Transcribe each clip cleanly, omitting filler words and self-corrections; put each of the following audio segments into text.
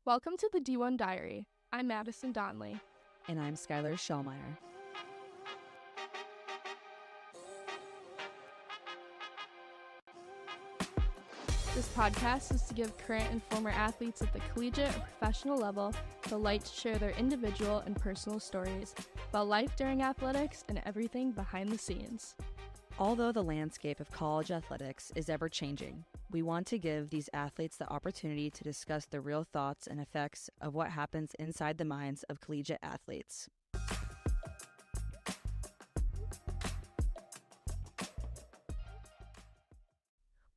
Welcome to the D1 Diary. I'm Madison Donnelly. And I'm Skyler Shellmyer. This podcast is to give current and former athletes at the collegiate or professional level the light to share their individual and personal stories about life during athletics and everything behind the scenes. Although the landscape of college athletics is ever changing, we want to give these athletes the opportunity to discuss the real thoughts and effects of what happens inside the minds of collegiate athletes.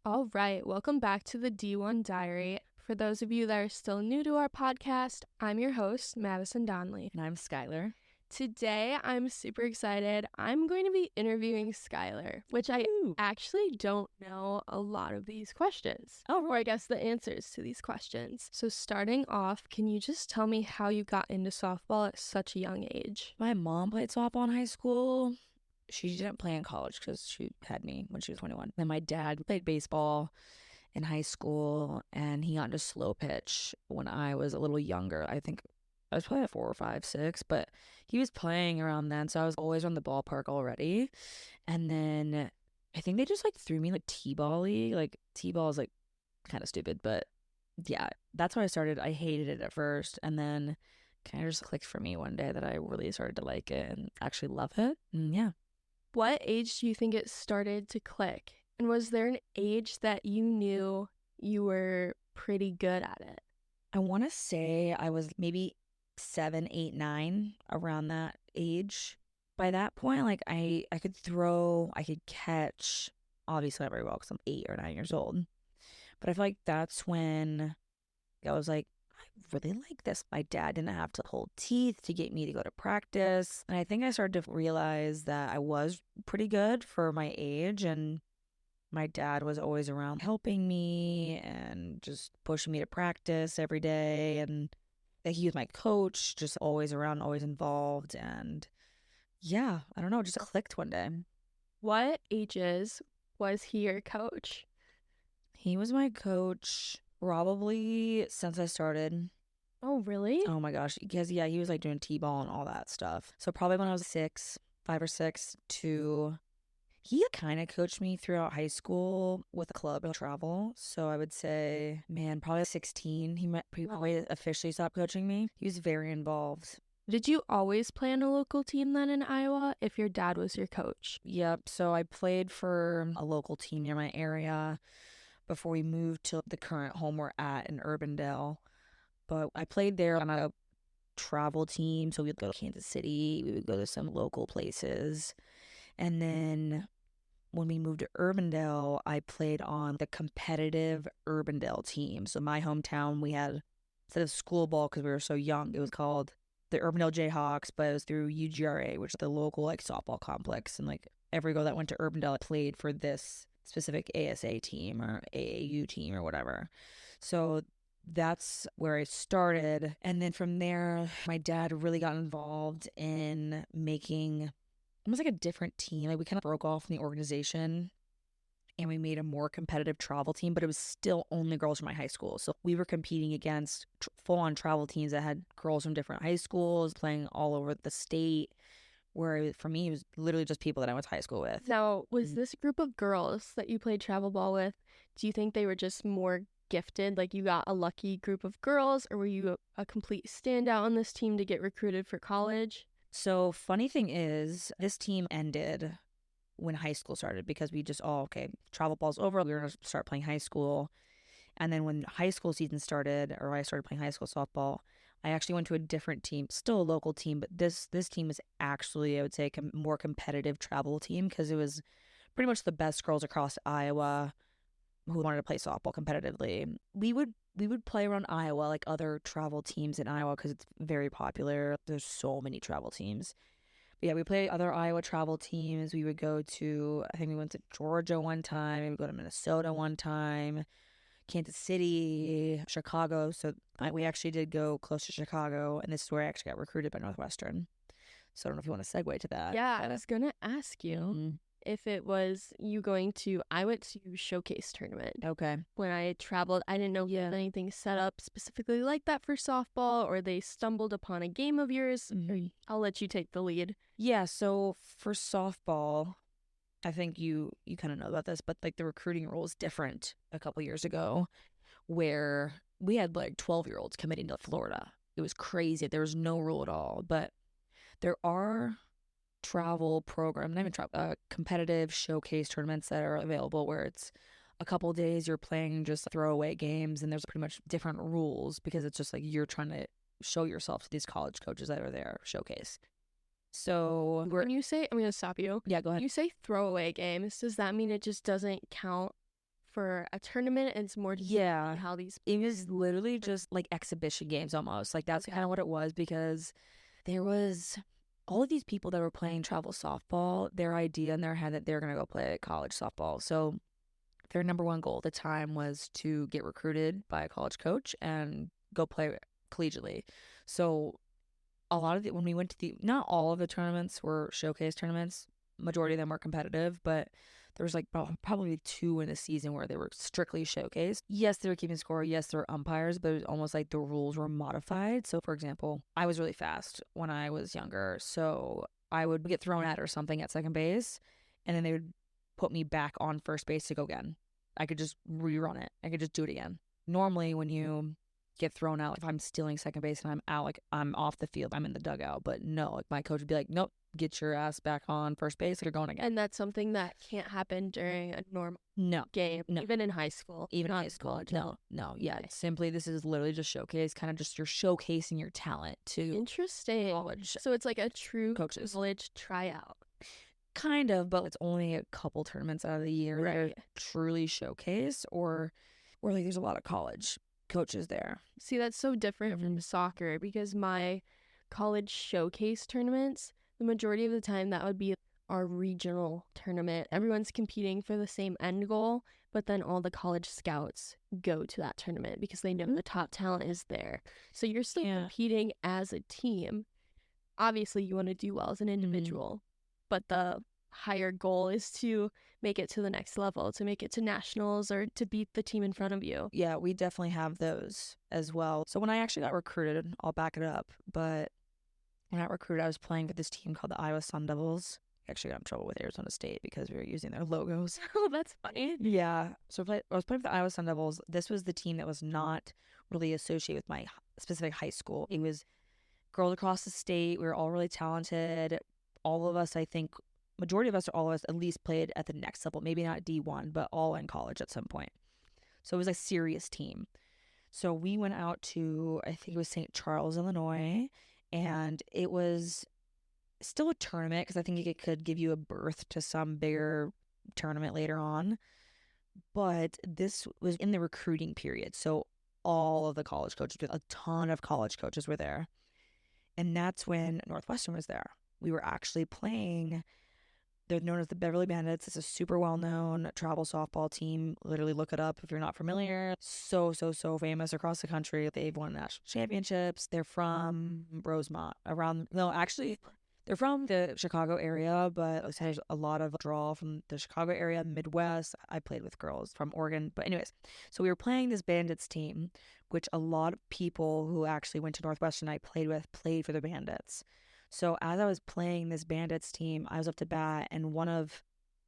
All right, welcome back to the D1 Diary. For those of you that are still new to our podcast, I'm your host, Madison Donnelly. And I'm Skyler. Today, I'm super excited. I'm going to be interviewing Skyler, which I actually don't know a lot of these questions. Or I guess the answers to these questions. So starting off, can you just tell me how you got into softball at such a young age? My mom played softball in high school. She didn't play in college because she had me when she was 21. Then my dad played baseball in high school, and he got into slow pitch when I was a little younger. I think I was probably 4 or 5, 6, but he was playing around then, so I was always on the ballpark already. And then I think they just threw me T-ball league. T-ball is kind of stupid, but yeah, that's where I started. I hated it at first, and then kind of just clicked for me one day that I really started to like it and actually love it. And yeah. What age do you think it started to click? And was there an age that you knew you were pretty good at it? I want to say I was maybe 7, 8, 9, around that age. By that point, I could throw, I could catch, obviously not very well because I'm 8 or 9 years old. But I feel like that's when I was like, I really like this. My dad didn't have to hold teeth to get me to go to practice. And I think I started to realize that I was pretty good for my age, and my dad was always around helping me and just pushing me to practice every day. And he was my coach, just always around, always involved. And yeah, I don't know, it just clicked one day. What ages was he your coach? He was my coach probably since I started. Oh, really? Oh my gosh. Because yeah, he was doing T-ball and all that stuff. So probably when I was 5 or 6 to... He kind of coached me throughout high school with a club and travel. So I would say, man, probably 16. He probably officially stopped coaching me. He was very involved. Did you always play on a local team then in Iowa if your dad was your coach? Yep. So I played for a local team near my area before we moved to the current home we're at in Urbandale. But I played there on a travel team. So we'd go to Kansas City. We would go to some local places. And then when we moved to Urbandale, I played on the competitive Urbandale team. So my hometown, we had, instead of school ball because we were so young, it was called the Urbandale Jayhawks, but it was through UGRA, which is the local softball complex. And every girl that went to Urbandale played for this specific ASA team or AAU team or whatever. So that's where I started. And then from there, my dad really got involved in making almost a different team. We kind of broke off from the organization and we made a more competitive travel team, but it was still only girls from my high school. So we were competing against full-on travel teams that had girls from different high schools playing all over the state, where for me, it was literally just people that I went to high school with. Now, was this group of girls that you played travel ball with, do you think they were just more gifted? You got a lucky group of girls, or were you a complete standout on this team to get recruited for college? So funny thing is, this team ended when high school started because we just travel ball's over. We were going to start playing high school. And then when high school season started, or I started playing high school softball, I actually went to a different team, still a local team, but this team was actually, I would say, a more competitive travel team because it was pretty much the best girls across Iowa who wanted to play softball competitively. We would play around Iowa, other travel teams in Iowa, because it's very popular. There's so many travel teams. But yeah, we play other Iowa travel teams. We would go to, I think we went to Georgia one time. We would go to Minnesota one time. Kansas City, Chicago. So we actually did go close to Chicago, and this is where I actually got recruited by Northwestern. So I don't know if you want to segue to that. Yeah, I was going to ask you. if it was you going to, I went to showcase tournament. Okay. When I traveled, I didn't know if anything set up specifically like that for softball, or they stumbled upon a game of yours. I'll let you take the lead. Yeah, so for softball, I think you kind of know about this, but like the recruiting rule is different a couple years ago, where we had like 12-year-olds committing to Florida. It was crazy. There was no rule at all, but there are travel program, not even travel, competitive showcase tournaments that are available where it's a couple days you're playing just throwaway games, and there's pretty much different rules because it's just like you're trying to show yourself to these college coaches that are there showcase. So when you say, I'm going to stop you. Yeah, go ahead. When you say throwaway games, does that mean it just doesn't count for a tournament? It's more just how these... It was literally just like exhibition games almost. Like that's kind of what it was, because there was all of these people that were playing travel softball, their idea in their head that they're going to go play college softball. So their number one goal at the time was to get recruited by a college coach and go play collegiately. So a lot of when we went to not all of the tournaments were showcase tournaments. Majority of them were competitive, but there was like probably 2 in a season where they were strictly showcase. Yes, they were keeping score. Yes, there were umpires, but it was almost like the rules were modified. So, for example, I was really fast when I was younger. So I would get thrown at or something at second base, and then they would put me back on first base to go again. I could just rerun it. I could just do it again. Normally, when you get thrown out, if I'm stealing second base and I'm out, like I'm off the field, I'm in the dugout. But no, like my coach would be like, nope, get your ass back on first base, you're going again. And that's something that can't happen during a normal game, even in high school. Even in high school. College. No. Yeah, simply this is literally just showcase, kind of just you're showcasing your talent to Interesting. College. So it's like a true college tryout. Kind of, but it's only a couple tournaments out of the year that are truly showcase, or like there's a lot of college coaches there. See, that's so different from soccer, because my college showcase tournaments, the majority of the time that would be our regional tournament. Everyone's competing for the same end goal, but then all the college scouts go to that tournament because they know the top talent is there. So you're still competing as a team. Obviously, you want to do well as an individual, but the higher goal is to make it to the next level, to make it to nationals, or to beat the team in front of you. Yeah, we definitely have those as well. So when I actually got recruited, I'll back it up, but when I got recruited, I was playing for this team called the Iowa Sun Devils. I actually got in trouble with Arizona State because we were using their logos. Oh, that's funny. Yeah. So I was playing for the Iowa Sun Devils. This was the team that was not really associated with my specific high school. It was girls across the state. We were all really talented. All of us, I think, majority of us, or all of us, at least played at the next level. Maybe not D1, but all in college at some point. So it was a serious team. So we went out to, I think it was St. Charles, Illinois, and it was still a tournament because I think it could give you a berth to some bigger tournament later on. But this was in the recruiting period. So all of the college coaches, a ton of college coaches were there. And that's when Northwestern was there. We were actually playing. They're known as the Beverly Bandits. It's a super well-known travel softball team. Literally look it up if you're not familiar. So famous across the country. They've won national championships. They're from Rosemont. They're from the Chicago area, but there's a lot of draw from the Chicago area, Midwest. I played with girls from Oregon. But anyways, so we were playing this Bandits team, which a lot of people who actually went to Northwestern I played with played for the Bandits. So as I was playing this Bandits team, I was up to bat, and one of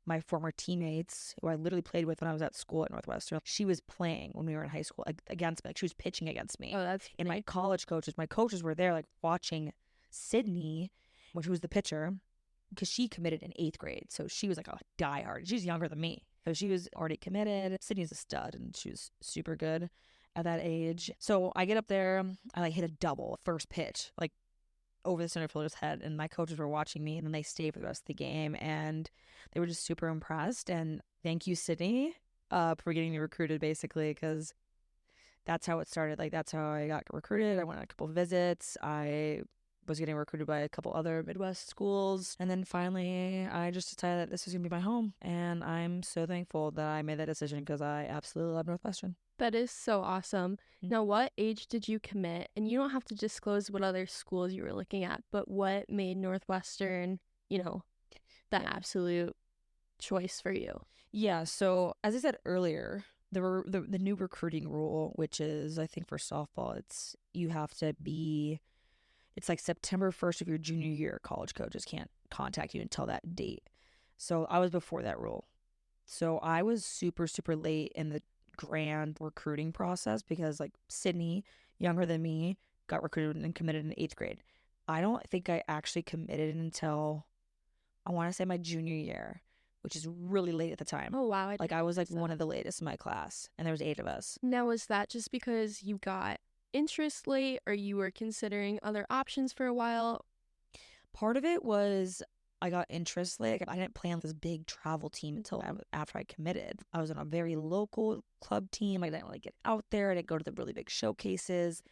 my former teammates, who I literally played with when I was at school at Northwestern, she was playing when we were in high school against me. Like, she was pitching against me. Oh, that's funny. And my coaches were there, like, watching Sydney, which was the pitcher, because she committed in 8th grade. So she was like a diehard. She's younger than me. So she was already committed. Sydney's a stud, and she was super good at that age. So I get up there, I like hit a double first pitch, like over the center fielder's head, and my coaches were watching me, and then they stayed for the rest of the game, and they were just super impressed. And thank you, Sydney, for getting me recruited, basically, because that's how it started. Like, that's how I got recruited. I went on a couple of visits. I was getting recruited by a couple other Midwest schools, and then finally I just decided that this was gonna be my home, and I'm so thankful that I made that decision because I absolutely love Northwestern. That is so awesome. Now, what age did you commit? And you don't have to disclose what other schools you were looking at, but what made Northwestern, the absolute choice for you? Yeah, so as I said earlier, the new recruiting rule, which is I think for softball, you have to be it's like September 1st of your junior year. College coaches can't contact you until that date. So I was before that rule. So I was super, super late in the grand recruiting process because like Sydney, younger than me, got recruited and committed in 8th grade. I don't think I actually committed until I want to say my junior year, which is really late at the time. Oh, wow. Like I was like one of the latest in my class, and there was 8 of us. Now, was that just because you got interest late, or you were considering other options for a while? Part of it was I got interest late. I didn't plan this big travel team until after I committed. I was on a very local club team. I didn't really get out there. I didn't go to the really big showcases.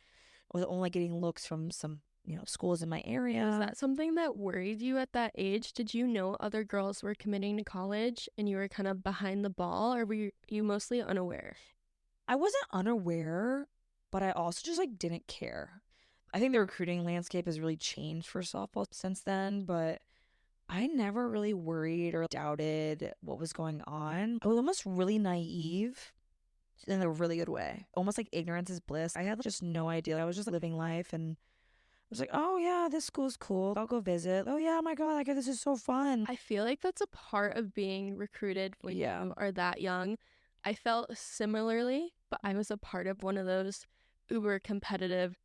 I was only getting looks from some, schools in my area. Was that something that worried you at that age? Did you know other girls were committing to college and you were kind of behind the ball, or were you mostly unaware? I wasn't unaware, but I also just like didn't care. I think the recruiting landscape has really changed for softball since then, but I never really worried or doubted what was going on. I was almost really naive in a really good way. Almost like ignorance is bliss. I had just no idea. I was just living life, and I was like, oh yeah, this school's cool. I'll go visit. Oh yeah, oh my God, this is so fun. I feel like that's a part of being recruited when you are that young. I felt similarly, but I was a part of one of those uber competitive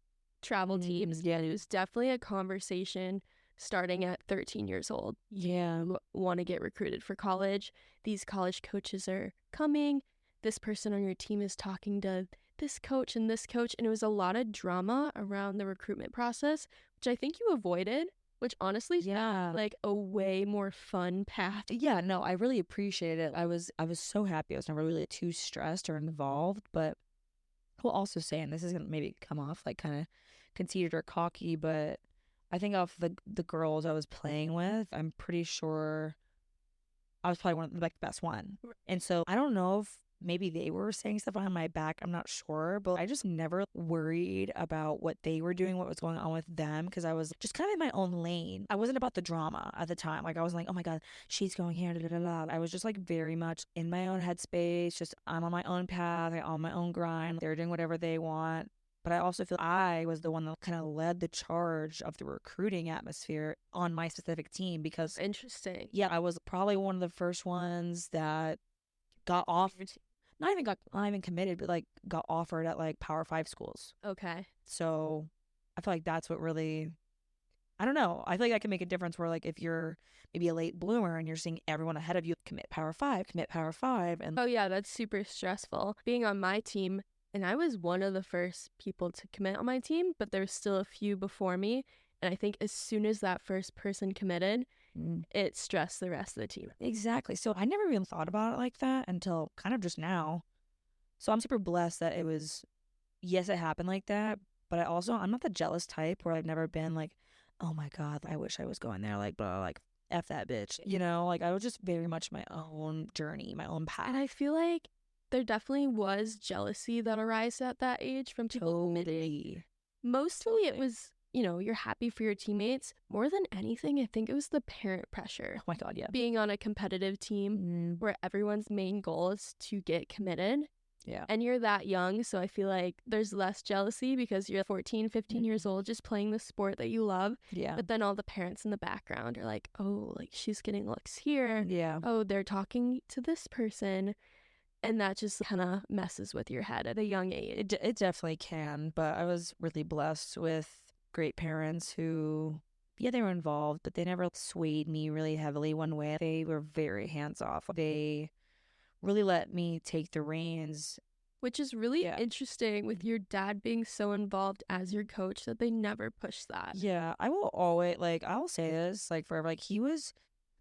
travel teams. Yeah, it was definitely a conversation starting at 13 years old. Yeah. You want to get recruited for college. These college coaches are coming. This person on your team is talking to this coach. And it was a lot of drama around the recruitment process, which I think you avoided, which honestly, like a way more fun path. Yeah, no, I really appreciate it. I was so happy. I was never really too stressed or involved, but I will also say, and this is gonna maybe come off like kind of conceited or cocky, but I think of the girls I was playing with, I'm pretty sure I was probably one of the best one. And so I don't know if maybe they were saying stuff behind my back. I'm not sure, but I just never worried about what they were doing, what was going on with them, because I was just kind of in my own lane. I wasn't about the drama at the time. Like I was like, oh my God, she's going here. Da, da, da, da. I was just like very much in my own headspace. Just I'm on my own path. I'm on my own grind. They're doing whatever they want. But I also feel I was the one that kind of led the charge of the recruiting atmosphere on my specific team because... Interesting. Yeah, I was probably one of the first ones that got offered, not even committed, but like got offered at like Power 5 schools. Okay. So I feel like that's what really, I don't know. I feel like I can make a difference where like if you're maybe a late bloomer and you're seeing everyone ahead of you commit Power 5. And oh yeah, that's super stressful. Being on my team, and I was one of the first people to commit on my team, but there was still a few before me. And I think as soon as that first person committed, it stressed the rest of the team. Exactly. So I never even thought about it like that until kind of just now. So I'm super blessed that yes, it happened like that. But I'm not the jealous type where I've never been like, oh my God, I wish I was going there. Like, blah, like, F that bitch. Like I was just very much my own journey, my own path. And I feel like there definitely was jealousy that arose at that age from people. Totally. Mostly it was, you're happy for your teammates. More than anything, I think it was the parent pressure. Oh my God, yeah. Being on a competitive team where everyone's main goal is to get committed. Yeah. And you're that young, so I feel like there's less jealousy because you're 14, 15 years old just playing the sport that you love. Yeah. But then all the parents in the background are like, oh, like she's getting looks here. Yeah. Oh, they're talking to this person. And that just kind of messes with your head at a young age. It definitely can, but I was really blessed with great parents who, they were involved, but they never swayed me really heavily one way. They were very hands-off. They really let me take the reins. Which is really interesting with your dad being so involved as your coach that they never push that. Yeah, I will always, I'll say this, forever, he was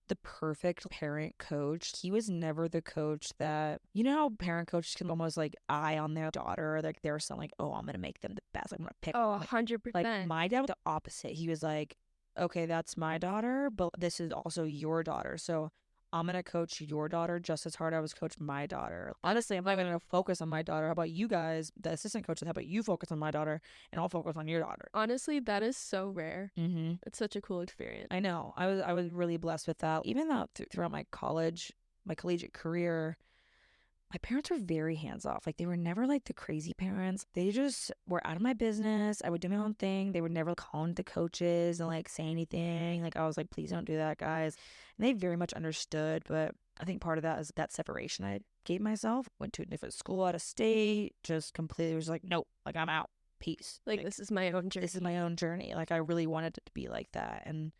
the perfect parent coach. He was never the coach that, how parent coaches can almost eye on their daughter. Like they're saying oh, I'm going to make them the best. I'm going to pick. Oh, 100%. Like my dad was the opposite. He was like, okay, that's my daughter, but this is also your daughter. So I'm going to coach your daughter just as hard as I was coaching my daughter. Honestly, I'm not going to focus on my daughter. How about you guys, the assistant coaches? How about you focus on my daughter and I'll focus on your daughter? Honestly, that is so rare. Mm-hmm. It's such a cool experience. I know. I was really blessed with that. Even though throughout my college my collegiate career, my parents were very hands off. Like, they were never like the crazy parents. They just were out of my business. I would do my own thing. They would never call into coaches and like say anything. Like, I was like, please don't do that, guys. And they very much understood. But I think part of that is that separation I gave myself. Went to a different school out of state, just completely was like, nope, like, I'm out. Peace. Like, this is my own journey. This is my own journey. Like, I really wanted it to be like that. And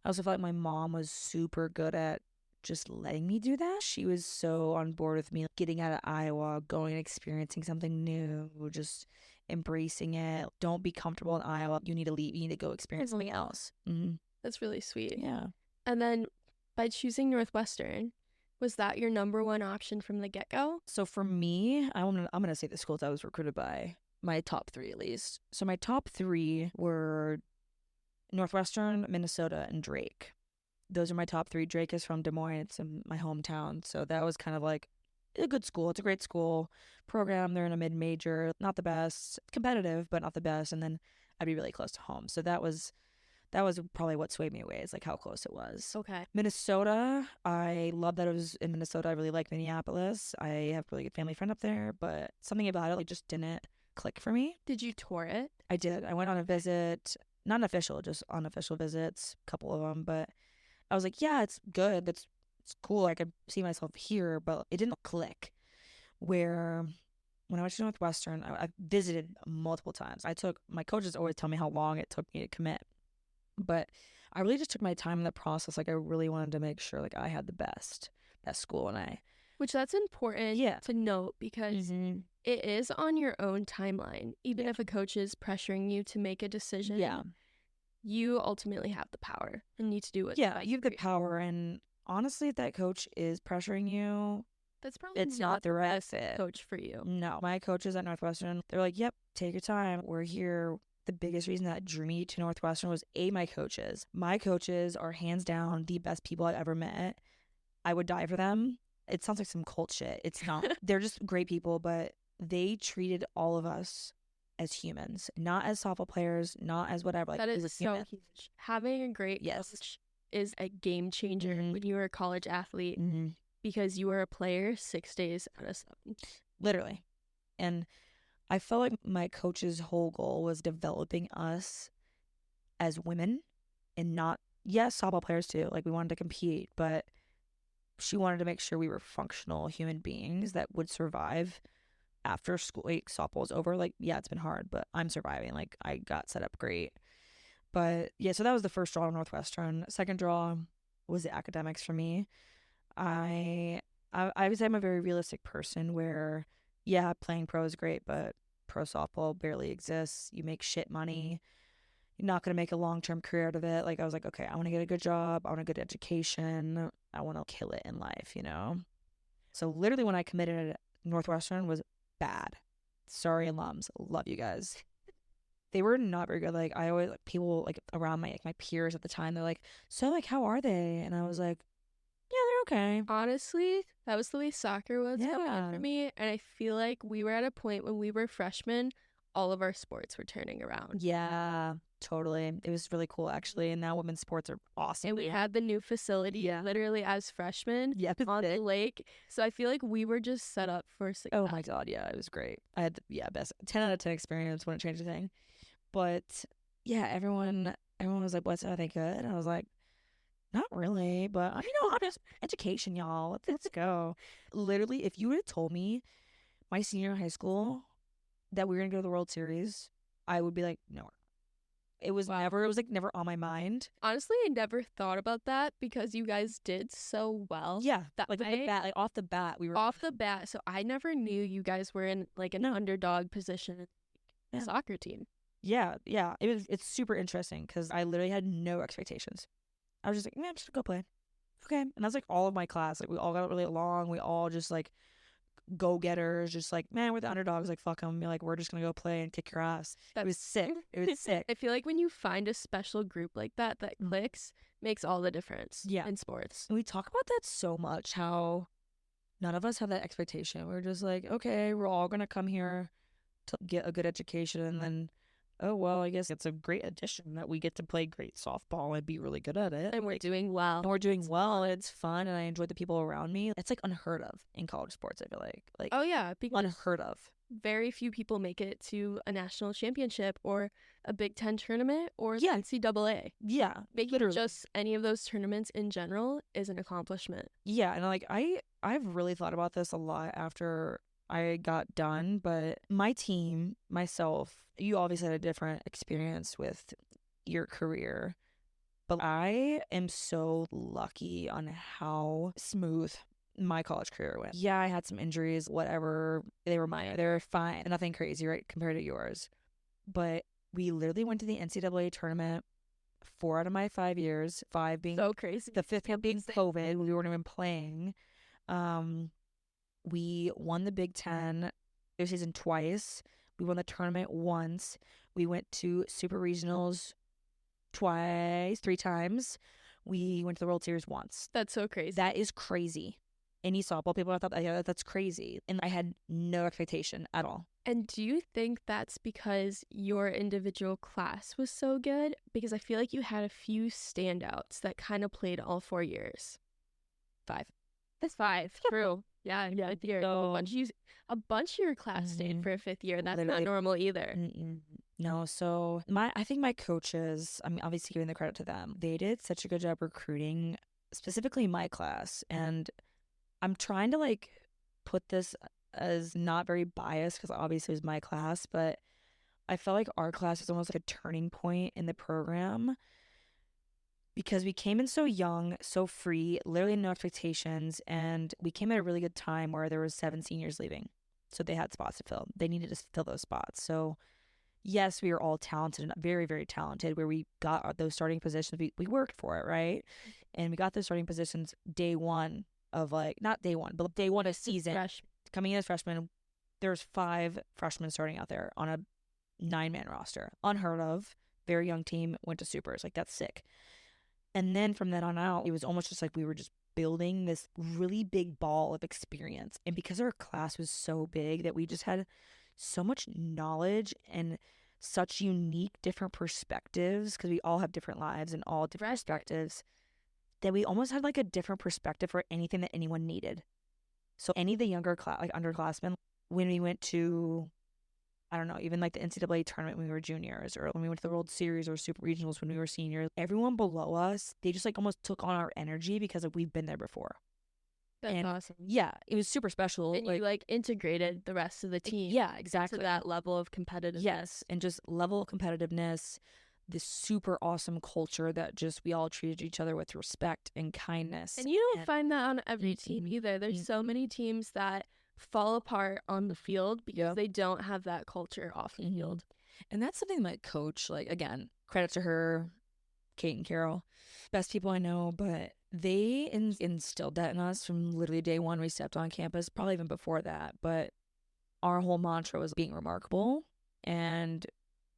I also felt like my mom was super good at just letting me do that. She was so on board with me getting out of Iowa, going and experiencing something new, just embracing it. Don't be comfortable in Iowa. You need to leave. You need to go experience something else. Mm-hmm. That's really sweet. Yeah. And then by choosing Northwestern, was that your number one option from the get-go? So for me, I'm gonna say the schools I was recruited by, my top three at least. So my top three were Northwestern, Minnesota, and Drake. Those are my top three. Drake is from Des Moines. It's in my hometown. So that was kind of like a good school. It's a great school program. They're in a mid-major. Not the best. Competitive, but not the best. And then I'd be really close to home. So that was probably what swayed me away, is like how close it was. Okay. Minnesota, I love that it was in Minnesota. I really like Minneapolis. I have a really good family friend up there, but something about it like just didn't click for me. Did you tour it? I did. I went on a visit, not an official, just unofficial visits, a couple of them, but I was like, yeah, it's good. It's cool. I could see myself here, but it didn't click. Where when I went to Northwestern, I visited multiple times. My coaches always tell me how long it took me to commit, but I really just took my time in the process. Like, I really wanted to make sure like I had the best school, and which that's important to note, because it is on your own timeline. Even if a coach is pressuring you to make a decision, you ultimately have the power and need to do it. Yeah, you have the power. And honestly, if that coach is pressuring you, that's probably it's not the right fit coach for you. No. My coaches at Northwestern, they're like, yep, take your time. We're here. The biggest reason that drew me to Northwestern was my coaches. My coaches are hands down the best people I've ever met. I would die for them. It sounds like some cult shit. It's not. They're just great people, but they treated all of us as humans, not as softball players, not as whatever. Like, that is so huge. Having a great coach is a game changer when you are a college athlete, because you are a player 6 days out of 7. Literally. And I felt like my coach's whole goal was developing us as women, and not, softball players too. Like, we wanted to compete, but she wanted to make sure we were functional human beings that would survive after school. Like, softball's over. Like, yeah, it's been hard, but I'm surviving. Like, I got set up great. But yeah, so that was the first draw of Northwestern. Second draw was the academics for me. I would say I'm a very realistic person where, playing pro is great, but pro softball barely exists. You make shit money. You're not going to make a long-term career out of it. Like, I was like, okay, I want to get a good job. I want a good education. I want to kill it in life, So literally when I committed, Northwestern was bad. Sorry, alums. Love you guys. They were not very good. Like, I always, like, people like around my peers at the time, they're like, so like, how are they? And I was like, yeah, they're okay. Honestly, that was the way soccer was for me. And I feel like we were at a point when we were freshmen, all of our sports were turning around. Yeah, totally. It was really cool, actually. And now women's sports are awesome. And we had the new facility literally as freshmen on the lake. So I feel like we were just set up for success. Oh my God, yeah, it was great. I had the best 10 out of 10 experience. Wouldn't change a thing. But yeah, everyone was like, "What's, are they good?" And I was like, not really, but I'm just education, y'all. Let's go. Literally, if you would have told me my senior in high school that we were gonna go to the World Series, I would be like, no. It was never on my mind. Honestly, I never thought about that because you guys did so well. Yeah, off the bat, we were off the bat. So I never knew you guys were in like an underdog position in a soccer team. Yeah. It's super interesting because I literally had no expectations. I was just like, I'm just gonna go play. Okay. And that's like all of my class. Like, we all got really along. We all just like go-getters, just like, man, we're the underdogs. Like, fuck them. Like, we're just gonna go play and kick your ass. It was sick. It was sick. I feel like when you find a special group like that clicks, makes all the difference in sports. And we talk about that so much, how none of us have that expectation. We're just like, okay, we're all gonna come here to get a good education and then oh, well, I guess it's a great addition that we get to play great softball and be really good at it. And we're doing well. And we're doing well. It's fun, and I enjoy the people around me. It's like unheard of in college sports, I feel like. Oh, yeah. Because unheard of. very few people make it to a national championship or a Big Ten tournament or Yeah. NCAA. Yeah. Making literally. just any of those tournaments in general is an accomplishment. Yeah. And like, I've really thought about this a lot after I got done, but my team, myself, you obviously had a different experience with your career, but I am so lucky on how smooth my college career went. Yeah, I had some injuries, whatever. They were minor. They're fine. Nothing crazy, right, compared to yours. But we literally went to the NCAA tournament 4 out of my 5 years, 5 being so crazy. The 5th being COVID. We weren't even playing. We won the Big Ten their season twice. We won the tournament once. We went to Super Regionals 3 times. We went to the World Series once. That's so crazy. That is crazy. Any softball people, I thought, yeah, that's crazy. And I had no expectation at all. And do you think that's because your individual class was so good? Because I feel like you had a few standouts that kind of played all 4 years. 5. That's 5. True. Yeah. So, a bunch of your class stayed for a 5th year. That's Literally. not normal either. No, so I think my coaches, I mean, obviously giving the credit to them, they did such a good job recruiting, specifically my class. And I'm trying to like put this as not very biased because obviously it was my class, but I felt like our class was almost like a turning point in the program because we came in so young, so free, literally no expectations, and we came at a really good time where there was 7 seniors leaving. So they had spots to fill. They needed to fill those spots. So yes, we were all talented and very, very talented where we got those starting positions. We worked for it, right? And we got those starting positions day one of like, not day one, but day one of season. Coming in as freshmen, there's 5 freshmen starting out there on a 9-man roster. Unheard of. Very young team, went to supers. Like, that's sick. And then from then on out, it was almost just like we were just building this really big ball of experience. And because our class was so big that we just had so much knowledge and such unique different perspectives, because we all have different lives and all different perspectives, that we almost had like a different perspective for anything that anyone needed. So any of the younger class, like underclassmen, when we went to, I don't know, even like the NCAA tournament when we were juniors, or when we went to the World Series or Super Regionals when we were seniors, everyone below us, they just like almost took on our energy because we've been there before. That's awesome. Yeah, it was super special. And you like integrated the rest of the team. Yeah, exactly. To that level of competitiveness. Yes, and just level of competitiveness, this super awesome culture that just we all treated each other with respect and kindness. And you don't find that on every team either. There's so many teams that fall apart on the field because they don't have that culture off the field. And that's something my coach, like, again, credit to her, Kate and Carol, best people I know, but they instilled that in us from literally day one we stepped on campus, probably even before that. But our whole mantra was being remarkable, and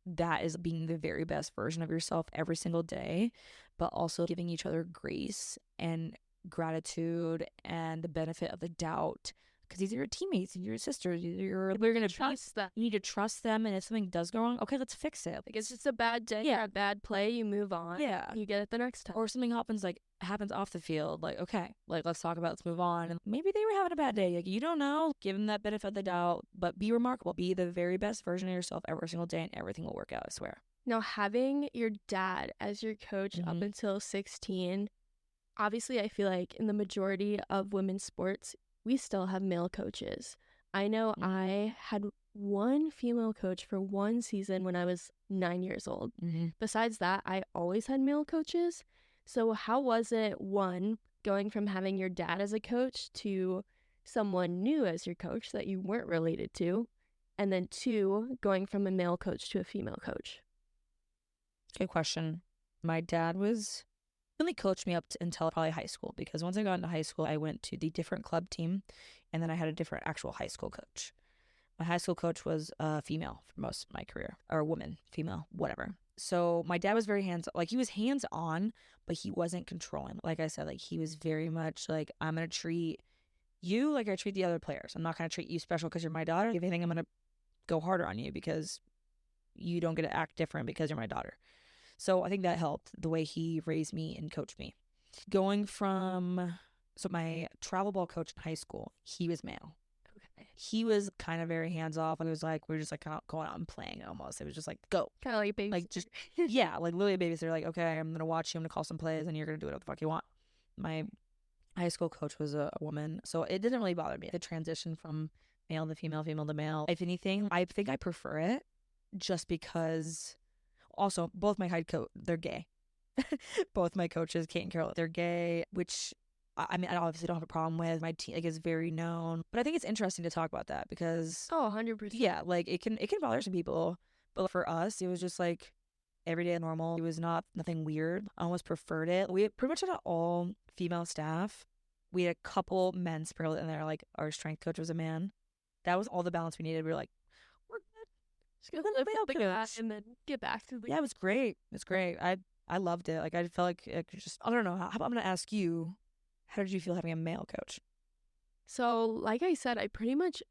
that is being the very best version of yourself every single day, but also giving each other grace and gratitude and the benefit of the doubt. Because these are your teammates, these are your sisters, we're going to trust them. You need to trust them, and if something does go wrong, okay, let's fix it. Like, it's just a bad day or a bad play, you move on. Yeah. You get it the next time. Or something happens off the field, like, okay, like, let's talk about it, let's move on. And maybe they were having a bad day. Like, you don't know. Give them that benefit of the doubt, but be remarkable. Be the very best version of yourself every single day, and everything will work out, I swear. Now, having your dad as your coach up until 16, obviously, I feel like in the majority of women's sports, we still have male coaches. I know I had one female coach for one season when I was 9 years old. Besides that, I always had male coaches. So how was it, one, going from having your dad as a coach to someone new as your coach that you weren't related to? And then 2, going from a male coach to a female coach? Good question. My dad only coached me up until probably high school, because once I got into high school, I went to the different club team, and then I had a different actual high school coach. My high school coach was a female for most of my career, or a woman, female, whatever. So my dad was very he was hands-on, but he wasn't controlling. Like I said, like, he was very much like, I'm going to treat you like I treat the other players. I'm not going to treat you special because you're my daughter. If anything, I'm going to go harder on you because you don't get to act different because you're my daughter. So I think that helped, the way he raised me and coached me. Going from, so my travel ball coach in high school, he was male. Okay. He was kind of very hands off. It was like, we were just like kind of going out and playing almost. It was just like, go. Kind of like a baby. Like, just, yeah, like literally a babysitter. Like, okay, I'm going to watch you. I'm going to call some plays and you're going to do whatever the fuck you want. My high school coach was a woman. So it didn't really bother me. The transition from male to female, female to male. If anything, I think I prefer it just because also both my head coach, they're gay. Both my coaches, Kate and Carol, they're gay, which I mean, I obviously don't have a problem with. My team, like, is very known, but I think it's interesting to talk about that because 100%. yeah, like it can bother some people, but for us, it was just like everyday normal. It was nothing weird. I almost preferred it. We pretty much had an all female staff. We had a couple men sprinkled in there. Like our strength coach was a man. That was all the balance we needed. We were like, we're good. Just gonna live with that and then get back to the. Yeah, it was great. It's great. I loved it. Like I felt like it just, I don't know. I'm gonna ask you, how did you feel having a male coach? So, like I said, I pretty much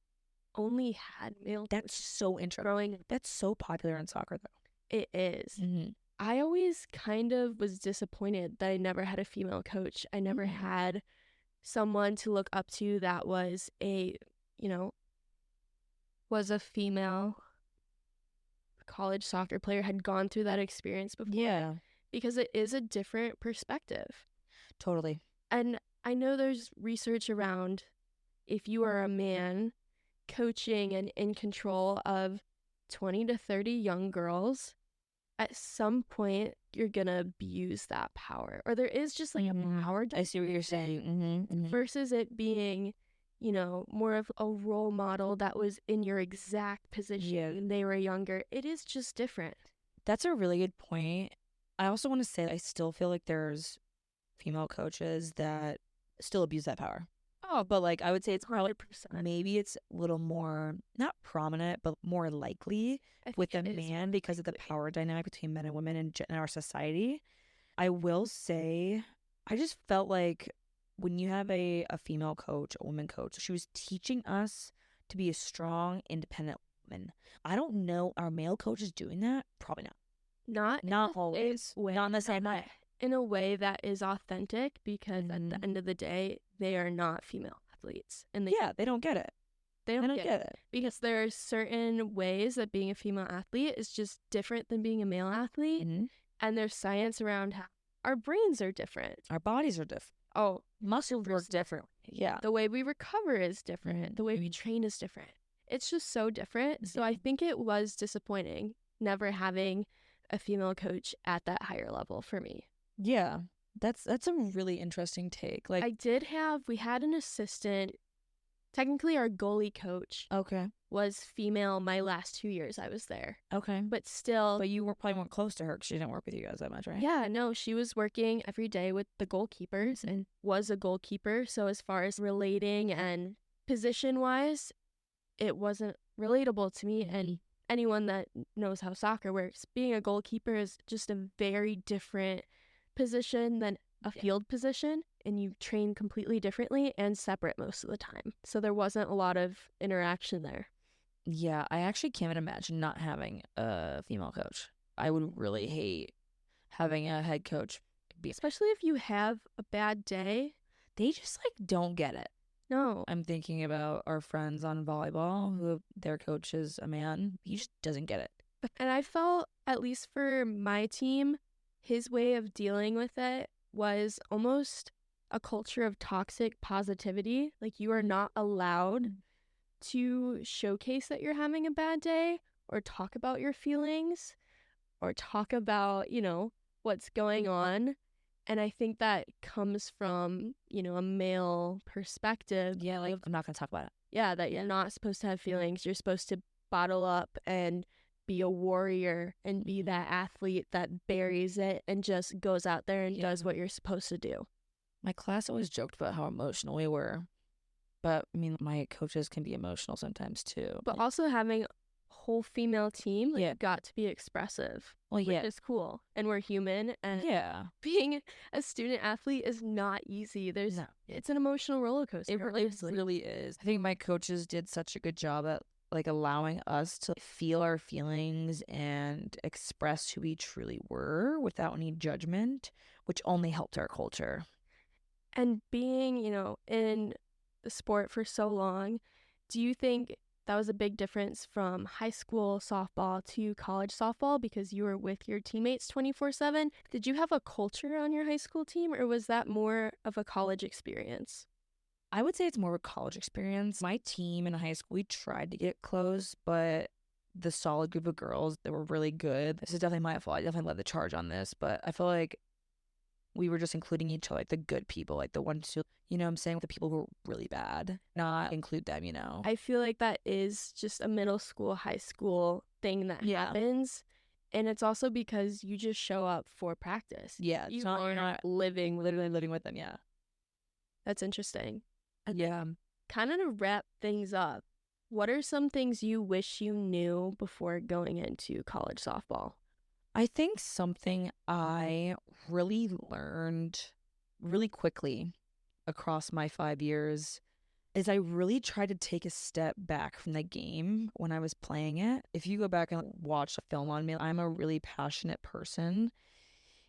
only had male. That's so interesting. Growing. That's so popular in soccer, though. It is. Mm-hmm. I always kind of was disappointed that I never had a female coach. I never had someone to look up to that was was a female college soccer player, had gone through that experience before. Yeah. Because it is a different perspective. Totally. And I know there's research around if you are a man coaching and in control of 20 to 30 young girls, at some point you're going to abuse that power. Or there is just like a power. I see what you're saying. Versus it being, more of a role model that was in your exact position when they were younger. It is just different. That's a really good point. I also want to say I still feel like there's female coaches that still abuse that power. Oh, but like I would say it's probably 100%. Maybe it's a little more, not prominent, but more likely with a man because of the power dynamic between men and women in our society. I will say, I just felt like when you have a female coach, a woman coach, she was teaching us to be a strong, independent woman. I don't know, are male coaches doing that? Probably not. Not always. Not in the same way. In a way that is authentic, because at the end of the day, they are not female athletes. And they don't get it. They don't get it. Because there are certain ways that being a female athlete is just different than being a male athlete. And there's science around how our brains are different. Our bodies are different. Oh, muscles work differently. Yeah. The way we recover is different. The way we train is different. It's just so different. So I think it was disappointing never having a female coach at that higher level for me. Yeah. That's a really interesting take. Like we had an assistant. Technically our goalie coach was female my last 2 years I was there. Okay. But still. But you were probably more close to her because she didn't work with you guys that much, right? Yeah, no, she was working every day with the goalkeepers and was a goalkeeper. So as far as relating and position-wise, it wasn't relatable to me. And anyone that knows how soccer works, being a goalkeeper is just a very different position than a field position, and you train completely differently and separate most of the time. So there wasn't a lot of interaction there. Yeah, I actually can't imagine not having a female coach. I would really hate having a head coach. Especially if you have a bad day. They just don't get it. No. I'm thinking about our friends on volleyball who their coach is a man. He just doesn't get it. And I felt, at least for my team, his way of dealing with it was almost a culture of toxic positivity. Like, you are not allowed to showcase that you're having a bad day or talk about your feelings or talk about, what's going on. And I think that comes from, a male perspective. Yeah, I'm not going to talk about it. Yeah, that you're not supposed to have feelings. You're supposed to bottle up and be a warrior and be that athlete that buries it and just goes out there and does what you're supposed to do. My class always joked about how emotional we were. But, I mean, my coaches can be emotional sometimes, too. But also having a whole female team, got to be expressive. Well, yeah. Which is cool. And we're human. And being a student athlete is not easy. It's an emotional roller coaster. It really is. I think my coaches did such a good job at, like allowing us to feel our feelings and express who we truly were without any judgment, which only helped our culture. And being, in the sport for so long, do you think that was a big difference from high school softball to college softball because you were with your teammates 24/7? Did you have a culture on your high school team, or was that more of a college experience? I would say it's more of a college experience. My team in high school, we tried to get close, but the solid group of girls that were really good. This is definitely my fault. I definitely led the charge on this, but I feel like we were just including each other, like the good people, like the ones who, you know what I'm saying, the people who were really bad, not include them, I feel like that is just a middle school, high school thing that happens. And it's also because you just show up for practice. Yeah. You're not literally living with them. Yeah. That's interesting. Yeah. Kind of to wrap things up, what are some things you wish you knew before going into college softball? I think something I really learned really quickly across my 5 years is I really tried to take a step back from the game when I was playing it. If you go back and watch a film on me, I'm a really passionate person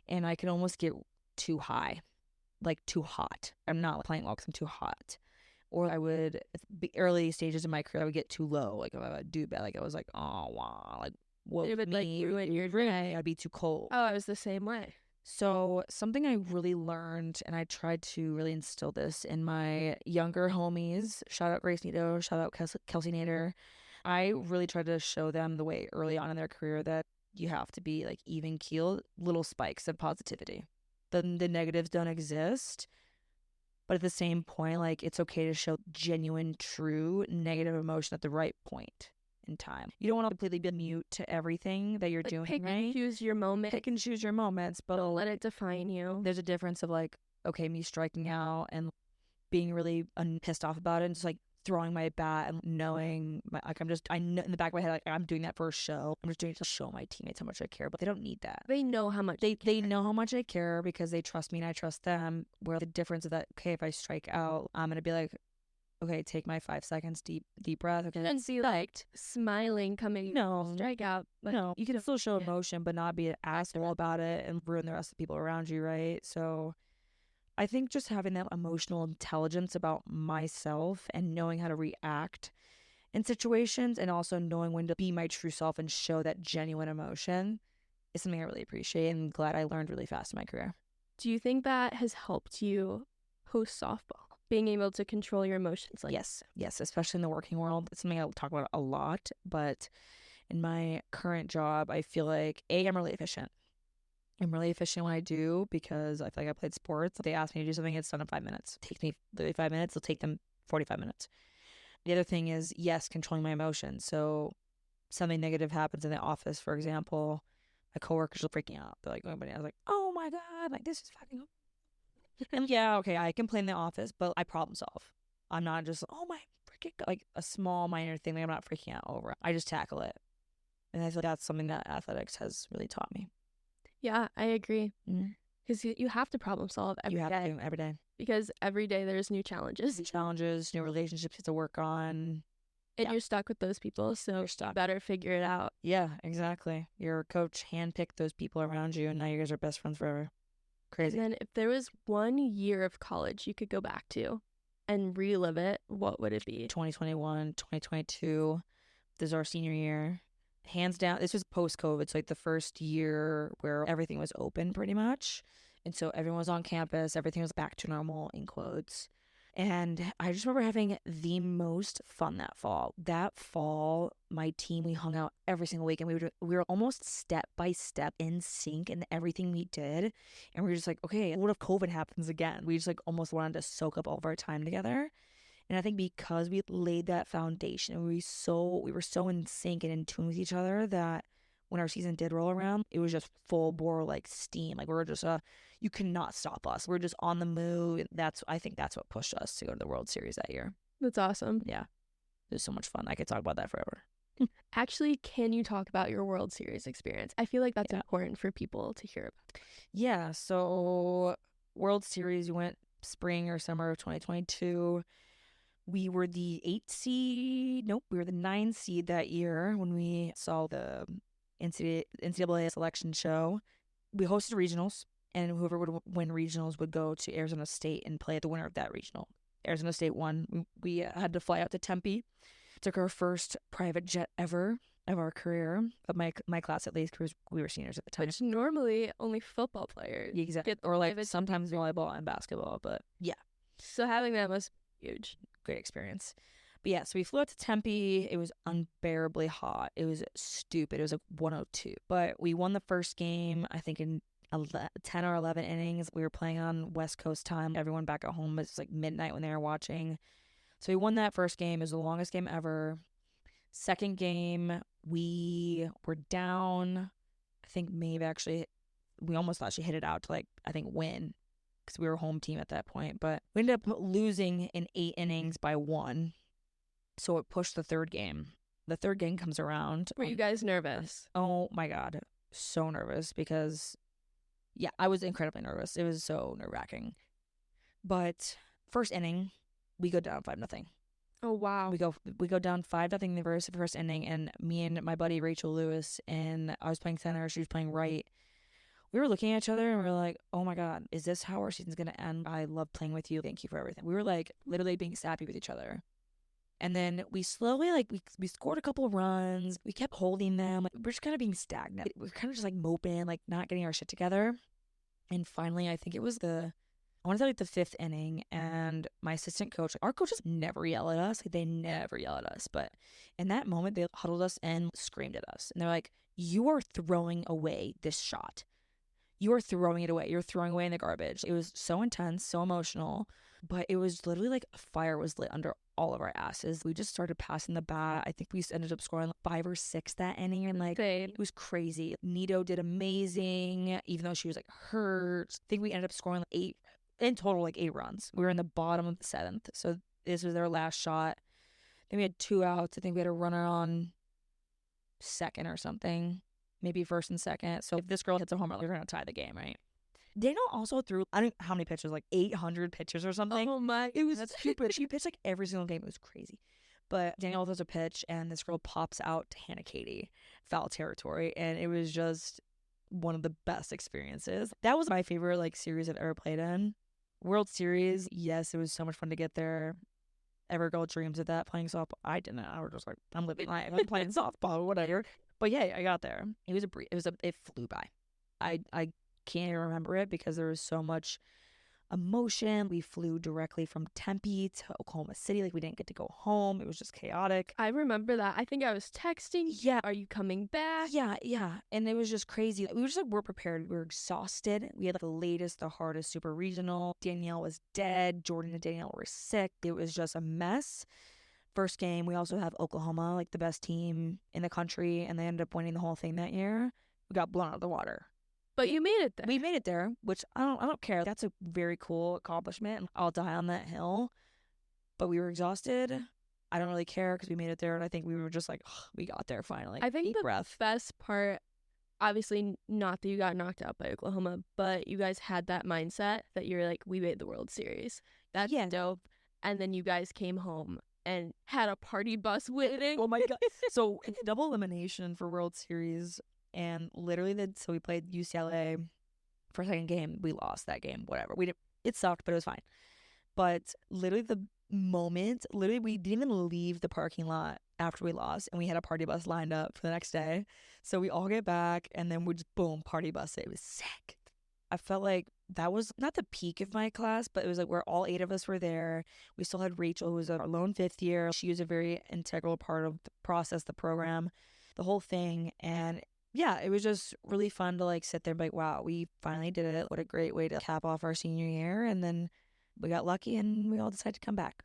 and I can almost get too high, like too hot. I'm not playing well because I'm too hot. Or I would, be early stages of my career, I would get too low. Like if I would do bad, like I was like, oh, wow, like what It would like ruin your drink? I'd be too cold. Oh, I was the same way. So something I really learned, and I tried to really instill this in my younger homies, shout out Grace Nito, shout out Kelsey Nader. I really tried to show them the way early on in their career that you have to be like even keeled, little spikes of positivity. The negatives don't exist. But at the same point, like it's okay to show genuine, true negative emotion at the right point in time. You don't want to completely be mute to everything that you're doing, pick right? and choose your moment. Pick and choose your moments, but don't let it define you. There's a difference of like, okay, me striking out and being really pissed off about it and just like throwing my bat and knowing I know in the back of my head, like I'm doing that for a show. I'm just doing it to show my teammates how much I care, but they don't need that. They know how much they know how much I care because they trust me and I trust them. Where the difference is that, okay, if I strike out, I'm going to be like, okay, take my 5 seconds, deep breath. Okay. And see like smiling coming. No. Strike out. But no, you can still show emotion, but not be an asshole about it and ruin the rest of the people around you, right? So I think just having that emotional intelligence about myself and knowing how to react in situations and also knowing when to be my true self and show that genuine emotion is something I really appreciate and glad I learned really fast in my career. Do you think that has helped you host softball? Being able to control your emotions? Yes, especially in the working world. It's something I'll talk about a lot, but in my current job, I feel like, I'm really efficient. I'm really efficient when I do because I feel like I played sports. They ask me to do something, it's done in 5 minutes. It takes me literally 5 minutes. It'll take them 45 minutes. The other thing is, yes, controlling my emotions. So something negative happens in the office, for example, my coworkers are freaking out. They're like, I was like, oh my God, like this is fucking. And yeah, okay, I complain in the office, but I problem solve. I'm not just, oh my freaking, like a small minor thing that I'm not freaking out over. I just tackle it. And I feel like that's something that athletics has really taught me. Yeah, I agree. Because you have to problem solve every day. Because every day there's new challenges. New relationships to work on. And you're stuck with those people, so you better figure it out. Yeah, exactly. Your coach handpicked those people around you, and now you guys are best friends forever. Crazy. And then if there was 1 year of college you could go back to and relive it, what would it be? 2021, 2022. This is our senior year. Hands down, this was post-COVID, so like the first year where everything was open pretty much. And so everyone was on campus, everything was back to normal, in quotes. And I just remember having the most fun that fall. That fall, my team, we hung out every single week and we were almost step by step in sync in everything we did. And we were just like, okay, what if COVID happens again? We just like almost wanted to soak up all of our time together. And I think because we laid that foundation, we were so in sync and in tune with each other that when our season did roll around, it was just full bore like steam. Like we were just you cannot stop us. We're just on the move. I think that's what pushed us to go to the World Series that year. That's awesome. Yeah. It was so much fun. I could talk about that forever. Actually, can you talk about your World Series experience? I feel like that's important for people to hear about. Yeah. So World Series, we went spring or summer of 2022. We were the 8 seed. Nope, we were the 9 seed that year when we saw the NCAA selection show. We hosted regionals, and whoever would win regionals would go to Arizona State and play the winner of that regional. Arizona State won. We had to fly out to Tempe. Took our first private jet ever of our career, of my class at least, because we were seniors at the time. Which normally only football players Exactly. Or like sometimes volleyball and basketball, but yeah. So having that must be huge. Great experience. But yeah, so we flew out to Tempe. It was unbearably hot. It was stupid. It was like 102. But we won the first game, I think in 10 or 11 innings. We were playing on West Coast time. Everyone back at home, it was like midnight when they were watching. So we won that first game. It was the longest game ever. Second game, we were down. I think we almost actually hit it out to like, I think, win, because we were home team at that point. But we ended up losing in 8 innings by 1. So it pushed the third game. The third game comes around. Were you guys nervous? Oh my God. So nervous because, yeah, I was incredibly nervous. It was so nerve-wracking. But first inning, we go down 5-0. Oh, wow. We go down 5-0 in the first inning, and me and my buddy Rachel Lewis, and I was playing center, she was playing right. We were looking at each other and we were like, oh my God, is this how our season's going to end? I love playing with you. Thank you for everything. We were like literally being sappy with each other. And then we slowly, like, we scored a couple of runs. We kept holding them. Like, we're just kind of being stagnant. We're kind of just like moping, like not getting our shit together. And finally, I think it was I want to say like the 5th inning, and my assistant coach, our coaches never yell at us. Like, they never yell at us. But in that moment, they huddled us and screamed at us. And they're like, you are throwing away this shot. You are throwing it away. You're throwing away in the garbage. It was so intense, so emotional. But it was literally like a fire was lit under all of our asses. We just started passing the bat. I think we ended up scoring like 5 or 6 that inning. And like, it was crazy. Nito did amazing, even though she was like hurt. I think we ended up scoring like 8 in total, like 8 runs. We were in the bottom of the 7th. So this was their last shot. Then we had 2 outs. I think we had a runner on second or something, maybe first and second. So if this girl hits a home run, we're going to tie the game, right? Daniel also threw, I don't know how many pitches, like 800 pitches or something. Oh my. It was stupid. She pitched like every single game. It was crazy. But Daniel throws a pitch, and this girl pops out to Hannah Katie, foul territory. And it was just one of the best experiences. That was my favorite like series I've ever played in. World Series, yes, it was so much fun to get there. Every girl dreams of that, playing softball. I didn't. I was just like, I'm living life. I'm playing softball, whatever. But yeah, I got there. It flew by. I can't even remember it because there was so much emotion. We flew directly from Tempe to Oklahoma City. Like, we didn't get to go home. It was just chaotic. I remember that. I think I was texting. Yeah. Are you coming back? Yeah. And it was just crazy. We were just like, we're prepared. We were exhausted. We had like the hardest super regional. Danielle was dead. Jordan and Danielle were sick. It was just a mess. First game, we also have Oklahoma, like the best team in the country, and they ended up winning the whole thing that year. We got blown out of the water. But you made it there. We made it there, which I don't care. That's a very cool accomplishment, and I'll die on that hill. But we were exhausted. I don't really care because we made it there, and I think we were just like, we got there finally. I think the best part, obviously not that you got knocked out by Oklahoma, but you guys had that mindset that you're like, we made the World Series. That's dope. And then you guys came home and had a party bus winning. Oh my God. So double elimination for World Series. And literally, so we played UCLA for a second game. We lost that game, whatever. It sucked, but it was fine. But literally we didn't even leave the parking lot after we lost. And we had a party bus lined up for the next day. So we all get back, and then we just, boom, party bus. It was sick. I felt like that was not the peak of my class, but it was like where all 8 of us were there. We still had Rachel, who was a lone 5th year. She was a very integral part of the process, the program, the whole thing. And yeah, it was just really fun to like sit there and be like, wow, we finally did it. What a great way to cap off our senior year. And then we got lucky and we all decided to come back.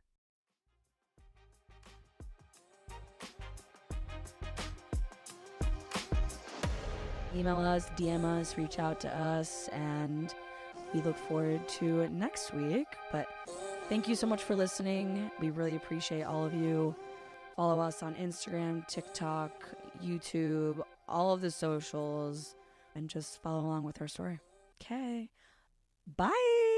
Email us, DM us, reach out to us, and we look forward to next week. But thank you so much for listening. We really appreciate all of you. Follow us on Instagram, TikTok, YouTube, all of the socials, and just follow along with our story. Okay. Bye.